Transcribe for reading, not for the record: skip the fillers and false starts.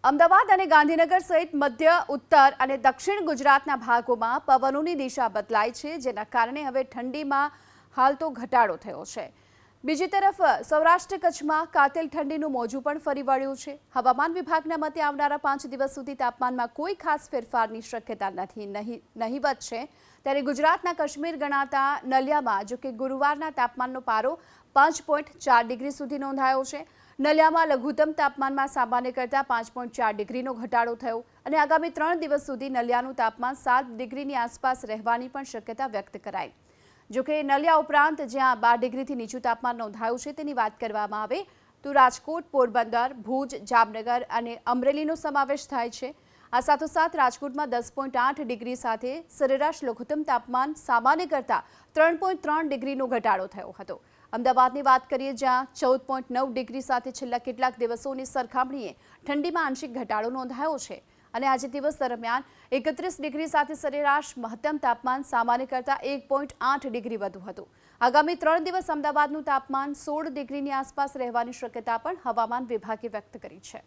અમદાવાદ અને ગાંધીનગર સહિત મધ્ય, ઉત્તર અને દક્ષિણ ગુજરાતના ભાગોમાં પવનોની દિશા બદલાઈ છે, જેના કારણે હવે ઠંડીમાં હાલ તો ઘટાડો થયો છે. બીજી તરફ સૌરાષ્ટ્ર કચ્છમાં કાતિલ ઠંડીનું મોજું પણ ફરી વળ્યું છે. હવામાન વિભાગના મતે આવનારા 5 દિવસ સુધી તાપમાનમાં કોઈ ખાસ ફેરફારની શક્યતા નહીવત છે. ત્યારે ગુજરાતના કાશ્મીર ગણાતા નલિયામાં જો કે ગુરુવારના તાપમાનનો પારો 5.4 ડિગ્રી સુધી નોંધાયો છે. નલિયામાં લઘુત્તમ તાપમાનમાં સામાન્ય કરતાં 5.4 ડિગ્રીનો ઘટાડો થયો અને આગામી 3 દિવસ સુધી નલિયાનું તાપમાન 7 ડિગ્રીની આસપાસ રહેવાની પણ શક્યતા વ્યક્ત કરાઈ. જોકે નલિયા ઉપરાંત જ્યાં 12 ડિગ્રીથી નીચું તાપમાન નોંધાયું છે તેની વાત કરવામાં આવે તો રાજકોટ, પોરબંદર, ભુજ, જામનગર અને અમરેલીનો સમાવેશ થાય છે. આ સાથોસાથ રાજકોટમાં 10.8 ડિગ્રી સાથે સરેરાશ લઘુત્તમ તાપમાન સામાન્ય કરતાં 3.3 ડિગ્રીનો ઘટાડો થયો હતો. અમદાવાદની વાત કરીએ જ્યાં 14.9 ડિગ્રી સાથે છેલ્લા કેટલાક દિવસોની સરખામણીએ ઠંડીમાં આંશિક ઘટાડો નોંધાયો છે અને આજે દિવસ દરમિયાન 31 ડિગ્રી સાથે સરેરાશ મહત્તમ તાપમાન સામાન્ય કરતાં 1.8 ડિગ્રી વધુ હતું. આગામી 3 દિવસ અમદાવાદનું તાપમાન 16 ડિગ્રીની આસપાસ રહેવાની શક્યતા પણ હવામાન વિભાગે વ્યક્ત કરી છે.